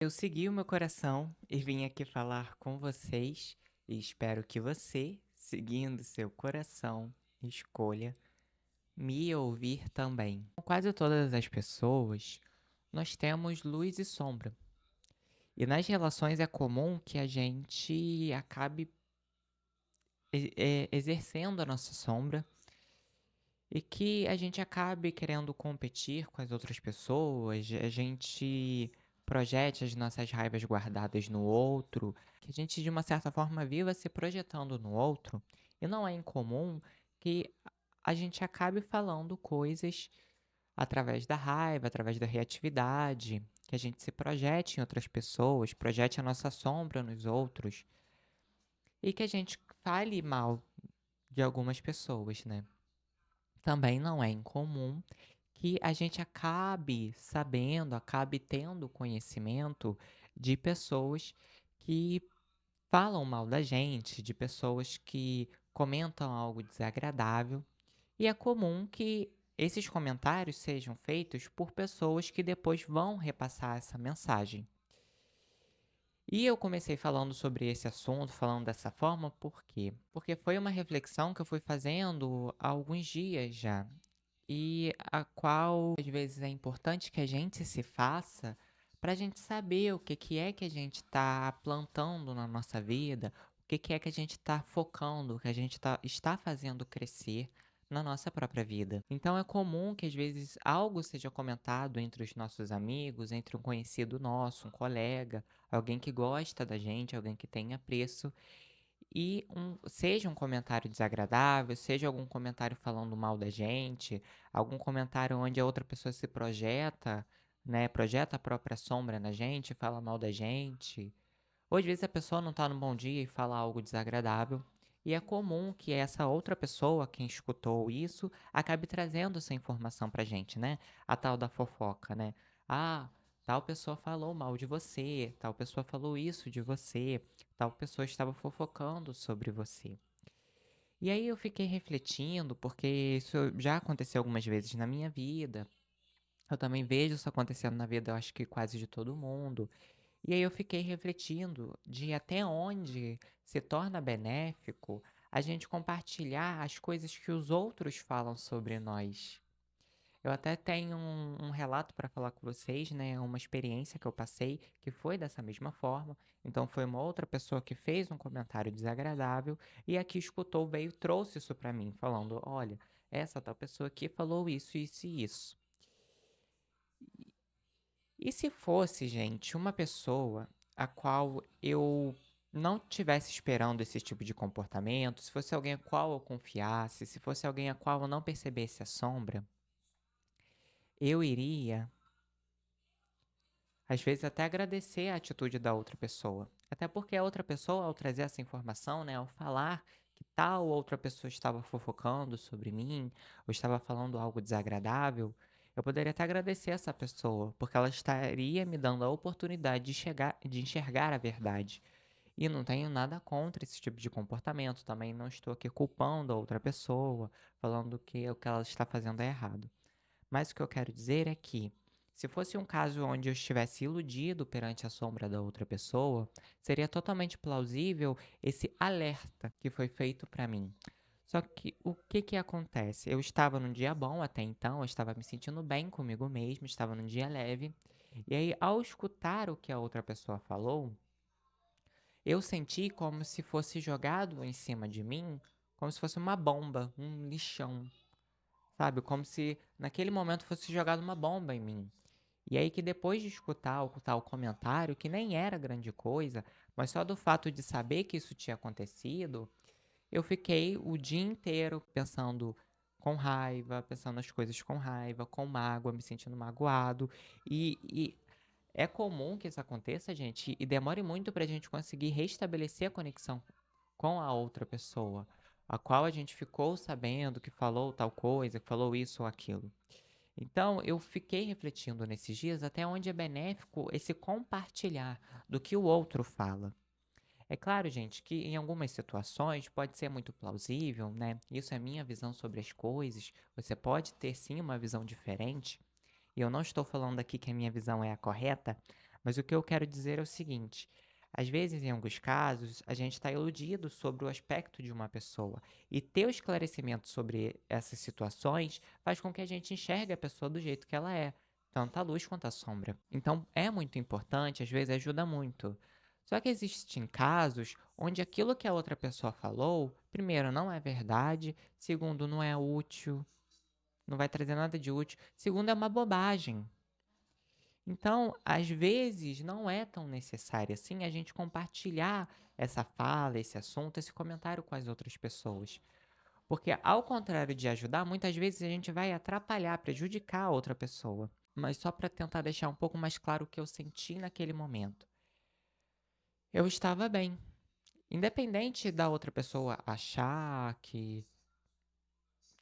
Eu segui o meu coração e vim aqui falar com vocês e espero que você, seguindo seu coração, escolha me ouvir também. Com quase todas as pessoas, nós temos luz e sombra. E nas relações é comum que a gente acabe exercendo a nossa sombra e que a gente acabe querendo competir com as outras pessoas, a gente projete as nossas raivas guardadas no outro, que a gente de uma certa forma viva se projetando no outro, e não é incomum que a gente acabe falando coisas através da raiva, através da reatividade, que a gente se projete em outras pessoas, projete a nossa sombra nos outros, e que a gente fale mal de algumas pessoas, né? Também não é incomum que a gente acabe sabendo, acabe tendo conhecimento de pessoas que falam mal da gente, de pessoas que comentam algo desagradável, e é comum que esses comentários sejam feitos por pessoas que depois vão repassar essa mensagem. E eu comecei falando sobre esse assunto, falando dessa forma, por quê? Porque foi uma reflexão que eu fui fazendo há alguns dias já. E a qual às vezes é importante que a gente se faça para a gente saber o que é que a gente está plantando na nossa vida, o que é que a gente está focando, o que a gente está fazendo crescer na nossa própria vida. Então é comum que às vezes algo seja comentado entre os nossos amigos, entre um conhecido nosso, um colega, alguém que gosta da gente, alguém que tem apreço, e seja um comentário desagradável, seja algum comentário falando mal da gente, algum comentário onde a outra pessoa se projeta, né, projeta a própria sombra na gente, fala mal da gente. Ou às vezes a pessoa não tá num bom dia e fala algo desagradável, e é comum que essa outra pessoa, quem escutou isso, acabe trazendo essa informação pra gente, né? A tal da fofoca, né? Ah, tal pessoa falou mal de você, tal pessoa falou isso de você, tal pessoa estava fofocando sobre você. E aí eu fiquei refletindo, porque isso já aconteceu algumas vezes na minha vida. Eu também vejo isso acontecendo na vida, eu acho que quase de todo mundo. E aí eu fiquei refletindo de até onde se torna benéfico a gente compartilhar as coisas que os outros falam sobre nós. Eu até tenho um relato para falar com vocês, né? Uma experiência que eu passei que foi dessa mesma forma. Então foi uma outra pessoa que fez um comentário desagradável e a que escutou veio e trouxe isso para mim, falando: olha, essa tal pessoa aqui falou isso, isso e isso. E se fosse, gente, uma pessoa a qual eu não tivesse esperando esse tipo de comportamento, se fosse alguém a qual eu confiasse, se fosse alguém a qual eu não percebesse a sombra, eu iria, às vezes, até agradecer a atitude da outra pessoa. Até porque a outra pessoa, ao trazer essa informação, né, ao falar que tal outra pessoa estava fofocando sobre mim, ou estava falando algo desagradável, eu poderia até agradecer essa pessoa, porque ela estaria me dando a oportunidade de enxergar a verdade. E não tenho nada contra esse tipo de comportamento, também não estou aqui culpando a outra pessoa, falando que o que ela está fazendo é errado. Mas o que eu quero dizer é que, se fosse um caso onde eu estivesse iludido perante a sombra da outra pessoa, seria totalmente plausível esse alerta que foi feito para mim. Só que o que que acontece? Eu estava num dia bom até então, eu estava me sentindo bem comigo mesmo, estava num dia leve. E aí, ao escutar o que a outra pessoa falou, eu senti como se fosse jogado em cima de mim, como se fosse uma bomba, um lixão, sabe? Como se naquele momento fosse jogada uma bomba em mim. E aí que depois de escutar o tal comentário, que nem era grande coisa, mas só do fato de saber que isso tinha acontecido, eu fiquei o dia inteiro pensando com raiva, pensando as coisas com raiva, com mágoa, me sentindo magoado. E é comum que isso aconteça, gente, e demore muito pra gente conseguir restabelecer a conexão com a outra pessoa, a qual a gente ficou sabendo que falou tal coisa, que falou isso ou aquilo. Então, eu fiquei refletindo nesses dias até onde é benéfico esse compartilhar do que o outro fala. É claro, gente, que em algumas situações pode ser muito plausível, né? Isso é minha visão sobre as coisas. Você pode ter sim uma visão diferente. E eu não estou falando aqui que a minha visão é a correta, Mas o que eu quero dizer é o seguinte: às vezes, em alguns casos, a gente está iludido sobre o aspecto de uma pessoa. E ter o esclarecimento sobre essas situações faz com que a gente enxergue a pessoa do jeito que ela é, tanto a luz quanto a sombra. Então, é muito importante, às vezes ajuda muito. Só que existem casos onde aquilo que a outra pessoa falou, primeiro, não é verdade, segundo, não é útil, não vai trazer nada de útil, segundo, é uma bobagem. Então, às vezes, não é tão necessário assim a gente compartilhar essa fala, esse assunto, esse comentário com as outras pessoas. Porque, ao contrário de ajudar, muitas vezes a gente vai atrapalhar, prejudicar a outra pessoa. Mas só para tentar deixar um pouco mais claro o que eu senti naquele momento. Eu estava bem. Independente da outra pessoa achar que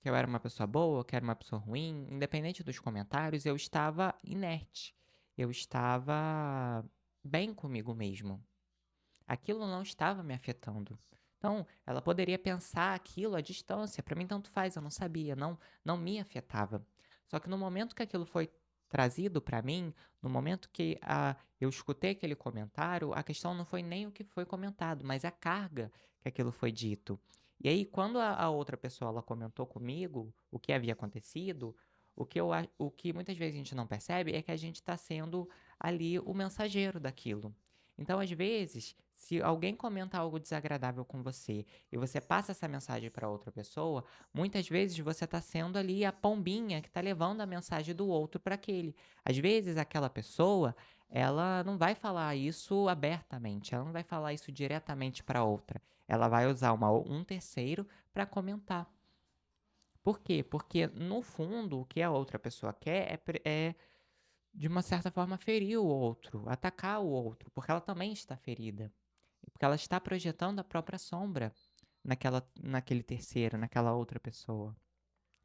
eu era uma pessoa boa, que era uma pessoa ruim, independente dos comentários, eu estava inerte. Eu estava bem comigo mesmo. Aquilo não estava me afetando. Então, ela poderia pensar aquilo à distância, para mim tanto faz, eu não sabia, não me afetava. Só que no momento que aquilo foi trazido para mim, no momento que eu escutei aquele comentário, a questão não foi nem o que foi comentado, mas a carga que aquilo foi dito. E aí, quando a outra pessoa ela comentou comigo o que havia acontecido, o que muitas vezes a gente não percebe é que a gente está sendo ali o mensageiro daquilo. Então, às vezes, se alguém comenta algo desagradável com você e você passa essa mensagem para outra pessoa, muitas vezes você está sendo ali a pombinha que está levando a mensagem do outro para aquele. Às vezes, aquela pessoa, ela não vai falar isso abertamente, ela não vai falar isso diretamente para outra. Ela vai usar um terceiro para comentar. Por quê? Porque, no fundo, o que a outra pessoa quer é de uma certa forma, ferir o outro, atacar o outro, porque ela também está ferida. Porque ela está projetando a própria sombra naquele terceiro, naquela outra pessoa.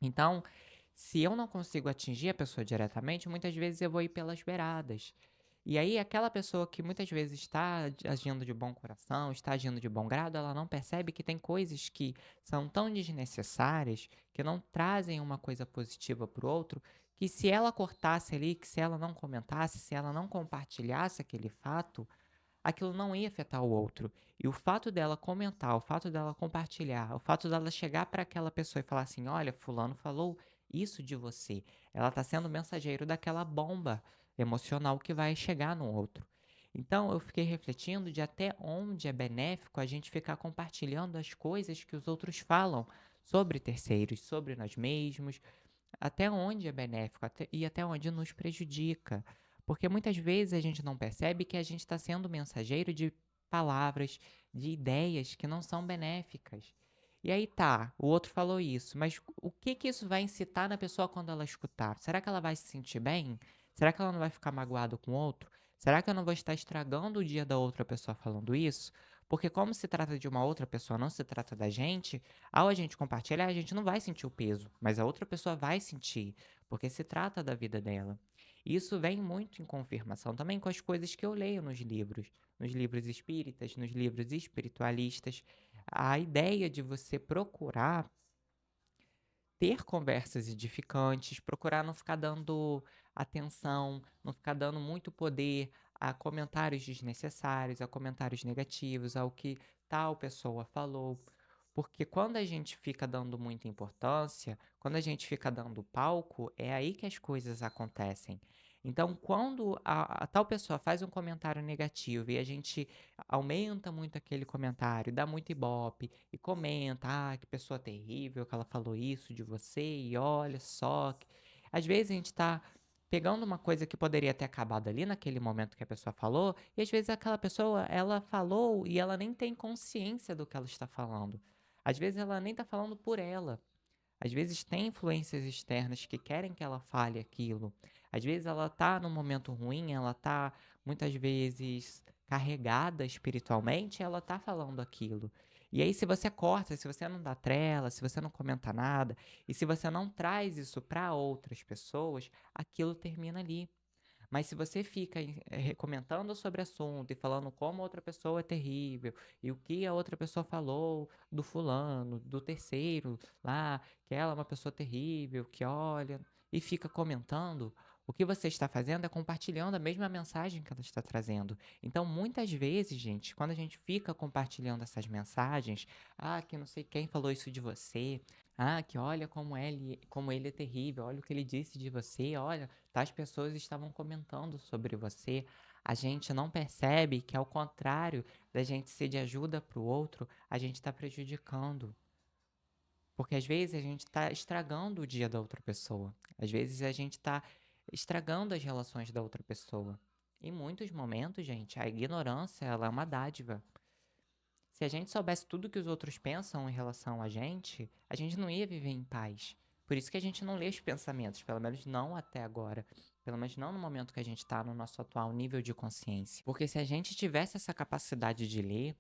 Então, se eu não consigo atingir a pessoa diretamente, muitas vezes eu vou ir pelas beiradas. E aí, aquela pessoa que muitas vezes está agindo de bom coração, está agindo de bom grado, ela não percebe que tem coisas que são tão desnecessárias, que não trazem uma coisa positiva para o outro, que se ela cortasse ali, que se ela não comentasse, se ela não compartilhasse aquele fato, aquilo não ia afetar o outro. E o fato dela comentar, o fato dela compartilhar, o fato dela chegar para aquela pessoa e falar assim: olha, Fulano falou isso de você. Ela está sendo mensageiro daquela bomba emocional que vai chegar no outro. Então eu fiquei refletindo de até onde é benéfico a gente ficar compartilhando as coisas que os outros falam sobre terceiros, sobre nós mesmos, até onde é benéfico e até onde nos prejudica. Porque muitas vezes a gente não percebe que a gente está sendo mensageiro de palavras, de ideias que não são benéficas. E aí tá, o outro falou isso, mas o que que isso vai incitar na pessoa quando ela escutar? Será que ela vai se sentir bem? Será que ela não vai ficar magoada com o outro? Será que eu não vou estar estragando o dia da outra pessoa falando isso? Porque como se trata de uma outra pessoa, não se trata da gente, ao a gente compartilhar, a gente não vai sentir o peso, mas a outra pessoa vai sentir, porque se trata da vida dela. E isso vem muito em confirmação também com as coisas que eu leio nos livros espíritas, nos livros espiritualistas. A ideia de você procurar ter conversas edificantes, procurar não ficar dando atenção, não ficar dando muito poder a comentários desnecessários, a comentários negativos, ao que tal pessoa falou. Porque quando a gente fica dando muita importância, quando a gente fica dando palco, é aí que as coisas acontecem. Então, quando a tal pessoa faz um comentário negativo e a gente aumenta muito aquele comentário, dá muito ibope e comenta: "Ah, que pessoa terrível que ela falou isso de você e olha só que". Às vezes a gente tá pegando uma coisa que poderia ter acabado ali naquele momento que a pessoa falou, e às vezes aquela pessoa, ela falou e ela nem tem consciência do que ela está falando. Às vezes ela nem tá falando por ela. Às vezes tem influências externas que querem que ela fale aquilo. Às vezes ela tá num momento ruim, ela tá muitas vezes carregada espiritualmente, ela tá falando aquilo. E aí se você corta, se você não dá trela, se você não comenta nada, e se você não traz isso para outras pessoas, aquilo termina ali. Mas se você fica comentando sobre assunto e falando como outra pessoa é terrível, e o que a outra pessoa falou do fulano, do terceiro lá, que ela é uma pessoa terrível, que olha, e fica comentando, O que você está fazendo é compartilhando a mesma mensagem que ela está trazendo. Então, muitas vezes, gente, quando a gente fica compartilhando essas mensagens, que não sei quem falou isso de você, que olha como ele é terrível, olha o que ele disse de você, olha, tais pessoas estavam comentando sobre você. A gente não percebe que, ao contrário da gente ser de ajuda para o outro, a gente está prejudicando. Porque às vezes a gente está estragando o dia da outra pessoa. Às vezes a gente está estragando as relações da outra pessoa. Em muitos momentos, gente, a ignorância, ela é uma dádiva. Se a gente soubesse tudo que os outros pensam em relação a gente não ia viver em paz. Por isso que a gente não lê os pensamentos, pelo menos não até agora. Pelo menos não no momento que a gente está no nosso atual nível de consciência. Porque se a gente tivesse essa capacidade de ler,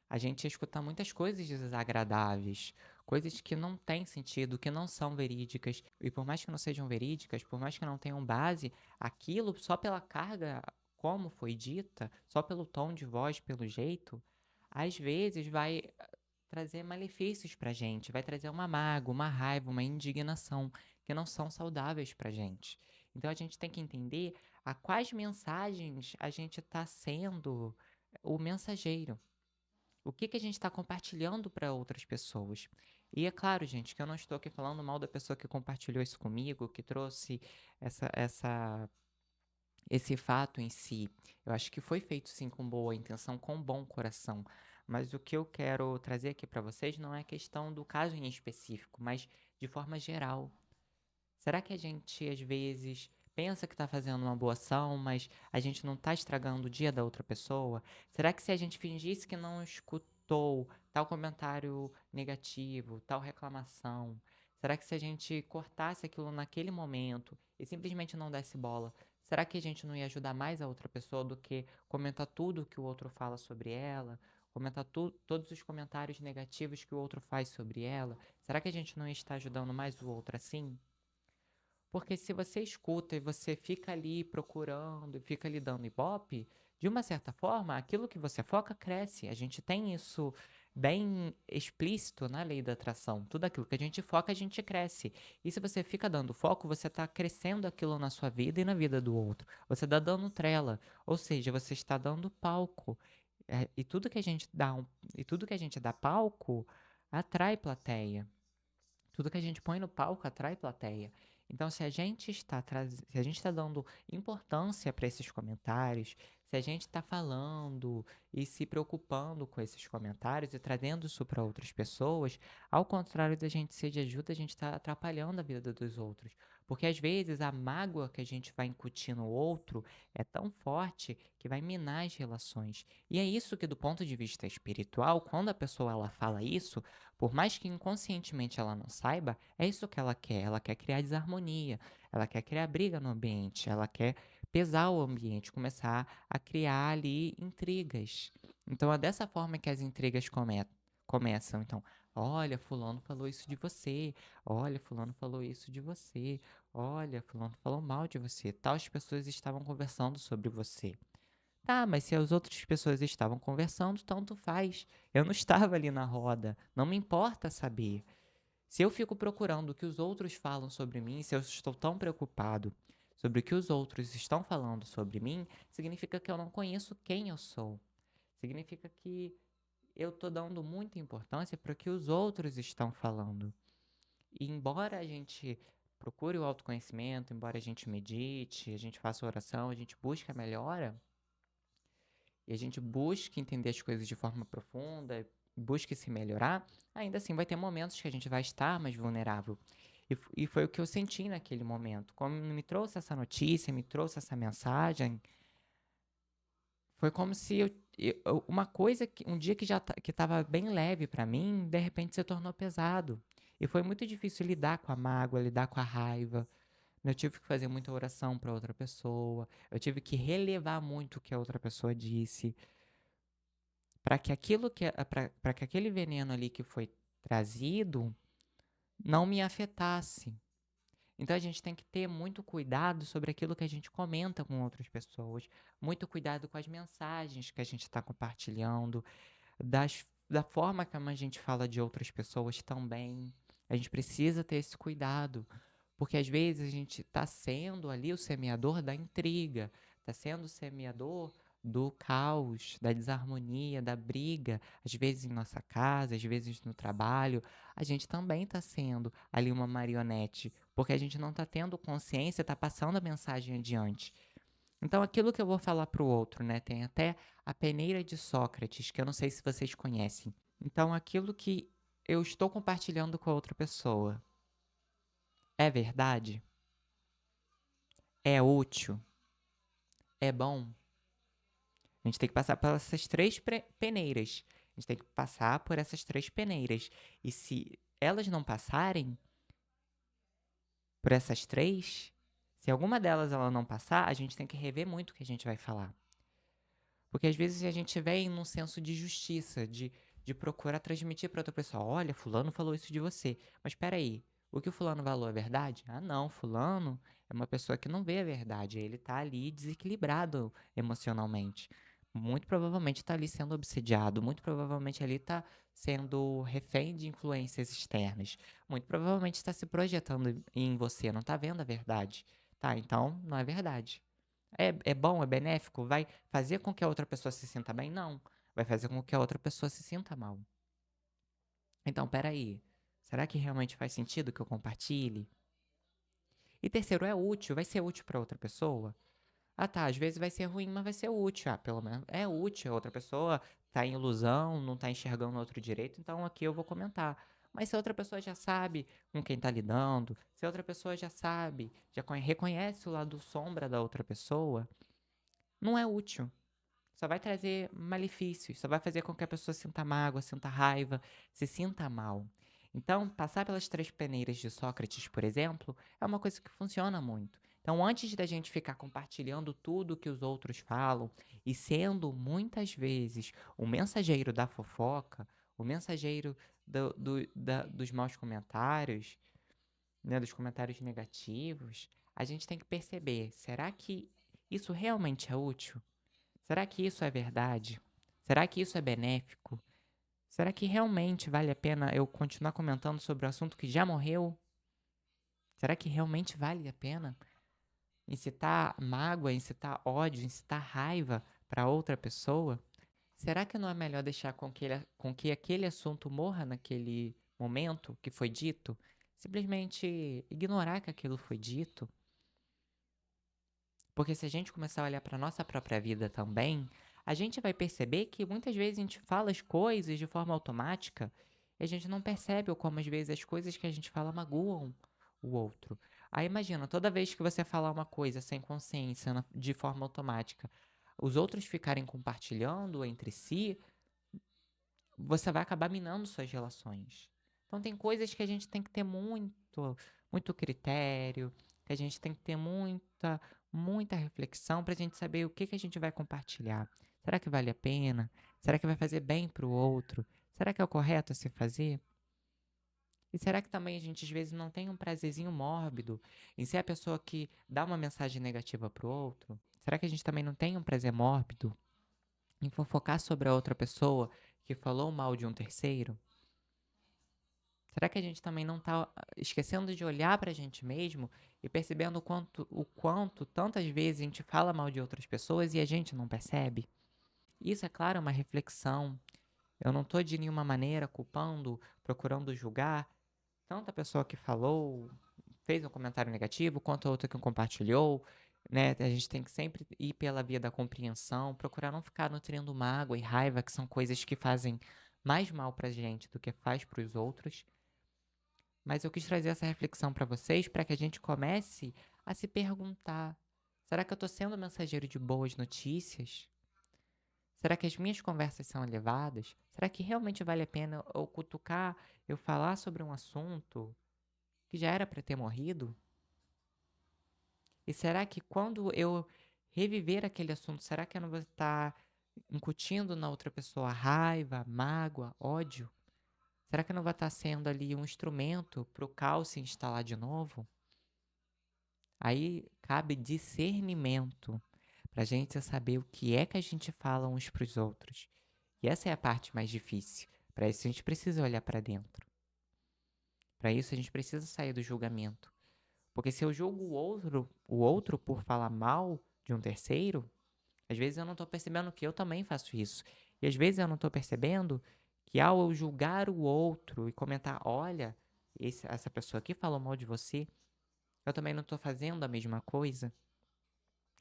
a gente ia escutar muitas coisas desagradáveis, coisas que não têm sentido, que não são verídicas. E por mais que não sejam verídicas, por mais que não tenham base, aquilo só pela carga, como foi dita, só pelo tom de voz, pelo jeito, às vezes vai trazer malefícios pra gente, vai trazer uma mágoa, uma raiva, uma indignação que não são saudáveis pra gente. Então a gente tem que entender a quais mensagens a gente está sendo o mensageiro. O que a gente está compartilhando para outras pessoas. E é claro, gente, que eu não estou aqui falando mal da pessoa que compartilhou isso comigo, que trouxe essa, essa, esse fato em si. Eu acho que foi feito sim com boa intenção, com bom coração. Mas o que eu quero trazer aqui para vocês não é questão do caso em específico, mas de forma geral. Será que a gente, às vezes, pensa que está fazendo uma boa ação, mas a gente não está estragando o dia da outra pessoa? Será que se a gente fingisse que não escutou tal comentário negativo, tal reclamação, será que se a gente cortasse aquilo naquele momento e simplesmente não desse bola, será que a gente não ia ajudar mais a outra pessoa do que comentar tudo que o outro fala sobre ela? Comentar todos os comentários negativos que o outro faz sobre ela? Será que a gente não ia estar ajudando mais o outro assim? Porque se você escuta e você fica ali procurando e fica ali dando ibope, de uma certa forma, aquilo que você foca cresce. A gente tem isso bem explícito na lei da atração. Tudo aquilo que a gente foca, a gente cresce. E se você fica dando foco, você está crescendo aquilo na sua vida e na vida do outro. Você está dando trela, ou seja, você está dando palco. E tudo que a gente e tudo que a gente dá palco atrai plateia. Tudo que a gente põe no palco atrai plateia. Então, se a gente está dando importância para esses comentários, se a gente está falando e se preocupando com esses comentários e trazendo isso para outras pessoas, ao contrário da gente ser de ajuda, a gente está atrapalhando a vida dos outros. Porque às vezes a mágoa que a gente vai incutir no outro é tão forte que vai minar as relações. E é isso que, do ponto de vista espiritual, quando a pessoa ela fala isso, por mais que inconscientemente ela não saiba, é isso que ela quer. Ela quer criar desarmonia, ela quer criar briga no ambiente, ela quer pesar o ambiente, começar a criar ali intrigas. Então é dessa forma que as intrigas começam. Então, olha, fulano falou isso de você. Olha, fulano falou isso de você. Olha, fulano falou mal de você. Tais pessoas estavam conversando sobre você. Tá, mas se as outras pessoas estavam conversando, tanto faz. Eu não estava ali na roda, não me importa saber. Se eu fico procurando o que os outros falam sobre mim, se eu estou tão preocupado sobre o que os outros estão falando sobre mim, significa que eu não conheço quem eu sou. Significa que eu estou dando muita importância para o que os outros estão falando. E embora a gente procure o autoconhecimento, embora a gente medite, a gente faça oração, a gente busque a melhora, e a gente busque entender as coisas de forma profunda, busque se melhorar, ainda assim vai ter momentos que a gente vai estar mais vulnerável. E foi o que eu senti naquele momento. Quando me trouxe essa notícia, me trouxe essa mensagem, foi como se uma coisa que um dia que que estava bem leve para mim, de repente se tornou pesado. E foi muito difícil lidar com a mágoa, lidar com a raiva. Eu tive que fazer muita oração para outra pessoa. Eu tive que relevar muito o que a outra pessoa disse para que para que aquele veneno ali que foi trazido não me afetasse. Então a gente tem que ter muito cuidado sobre aquilo que a gente comenta com outras pessoas, muito cuidado com as mensagens que a gente está compartilhando, da forma como a gente fala de outras pessoas também. A gente precisa ter esse cuidado, Porque às vezes a gente está sendo ali o semeador da intriga, está sendo o semeador do caos, da desarmonia, da briga, às vezes em nossa casa, às vezes no trabalho, a gente também está sendo ali uma marionete, porque a gente não está tendo consciência, está passando a mensagem adiante. Então, aquilo que eu vou falar para o outro, né? Tem até a peneira de Sócrates, que eu não sei se vocês conhecem. Então, aquilo que eu estou compartilhando com a outra pessoa é verdade? É útil? É bom? A gente tem que passar por essas três peneiras. A gente tem que passar por essas três peneiras. E se elas não passarem por essas três, se alguma delas ela não passar, a gente tem que rever muito o que a gente vai falar. Porque às vezes a gente vem num senso de justiça, de procurar transmitir para outra pessoa: olha, fulano falou isso de você. Mas espera aí, o que o fulano falou é verdade? Ah, não, fulano é uma pessoa que não vê a verdade. Ele tá ali desequilibrado emocionalmente. Muito provavelmente está ali sendo obsediado, muito provavelmente ali está sendo refém de influências externas. Muito provavelmente está se projetando em você, não está vendo a verdade. Tá, então não é verdade. É bom, é benéfico? Vai fazer com que a outra pessoa se sinta bem? Não. Vai fazer com que a outra pessoa se sinta mal. Então, peraí. Será que realmente faz sentido que eu compartilhe? E terceiro, é útil? Vai ser útil para outra pessoa? Ah, tá. Às vezes vai ser ruim, mas vai ser útil. Ah, pelo menos é útil. A outra pessoa tá em ilusão, não tá enxergando o outro direito, então aqui eu vou comentar. Mas se a outra pessoa já sabe com quem tá lidando, se a outra pessoa já sabe, já reconhece o lado sombra da outra pessoa, não é útil. Só vai trazer malefícios, só vai fazer com que a pessoa sinta mágoa, sinta raiva, se sinta mal. Então, passar pelas três peneiras de Sócrates, por exemplo, é uma coisa que funciona muito. Então, antes da gente ficar compartilhando tudo que os outros falam e sendo muitas vezes o mensageiro da fofoca, o mensageiro dos maus comentários, né, dos comentários negativos, a gente tem que perceber: será que isso realmente é útil? Será que isso é verdade? Será que isso é benéfico? Será que realmente vale a pena eu continuar comentando sobre o assunto que já morreu? Será que realmente vale a pena incitar mágoa, incitar ódio, incitar raiva para outra pessoa? Será que não é melhor deixar com que aquele assunto morra naquele momento que foi dito? Simplesmente ignorar que aquilo foi dito? Porque se a gente começar a olhar para nossa própria vida também, a gente vai perceber que muitas vezes a gente fala as coisas de forma automática e a gente não percebe o como às vezes as coisas que a gente fala magoam o outro. Aí imagina, toda vez que você falar uma coisa sem consciência, de forma automática, os outros ficarem compartilhando entre si, você vai acabar minando suas relações. Então tem coisas que a gente tem que ter muito critério, que a gente tem que ter muita reflexão para a gente saber o que que a gente vai compartilhar. Será que vale a pena? Será que vai fazer bem para o outro? Será que é o correto a se fazer? E será que também a gente às vezes não tem um prazerzinho mórbido em ser a pessoa que dá uma mensagem negativa para o outro? Será que a gente também não tem um prazer mórbido em fofocar sobre a outra pessoa que falou mal de um terceiro? Será que a gente também não está esquecendo de olhar para a gente mesmo e percebendo o quanto tantas vezes a gente fala mal de outras pessoas e a gente não percebe? Isso, é claro, é uma reflexão. Eu não estou de nenhuma maneira culpando, procurando julgar tanto a pessoa que falou, fez um comentário negativo, quanto a outra que compartilhou. Né? A gente tem que sempre ir pela via da compreensão, procurar não ficar nutrindo mágoa e raiva, que são coisas que fazem mais mal pra gente do que faz para os outros. Mas eu quis trazer essa reflexão para vocês para que a gente comece a se perguntar: será que eu estou sendo mensageiro de boas notícias? Será que as minhas conversas são elevadas? Será que realmente vale a pena eu cutucar, eu falar sobre um assunto que já era para ter morrido? E será que quando eu reviver aquele assunto, será que eu não vou estar incutindo na outra pessoa raiva, mágoa, ódio? Será que eu não vai estar sendo ali um instrumento para o caos se instalar de novo? Aí cabe discernimento para a gente saber o que é que a gente fala uns para os outros. E essa é a parte mais difícil. Para isso a gente precisa olhar para dentro. Para isso a gente precisa sair do julgamento. Porque se eu julgo o outro por falar mal de um terceiro, às vezes eu não estou percebendo que eu também faço isso. E às vezes eu não estou percebendo que ao eu julgar o outro e comentar: olha, essa pessoa aqui falou mal de você, eu também não estou fazendo a mesma coisa.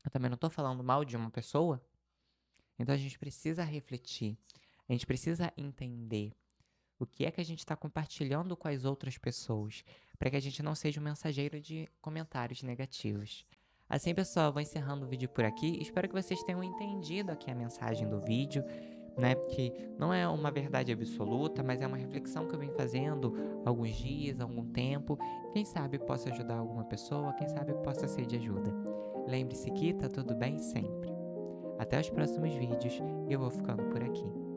Eu também não estou falando mal de uma pessoa. Então a gente precisa refletir. A gente precisa entender o que é que a gente está compartilhando com as outras pessoas, para que a gente não seja um mensageiro de comentários negativos. Assim, pessoal, eu vou encerrando o vídeo por aqui. Espero que vocês tenham entendido aqui a mensagem do vídeo, né? Que não é uma verdade absoluta, mas é uma reflexão que eu venho fazendo há alguns dias, há algum tempo. Quem sabe possa ajudar alguma pessoa, quem sabe possa ser de ajuda. Lembre-se que tá tudo bem sempre. Até os próximos vídeos e eu vou ficando por aqui.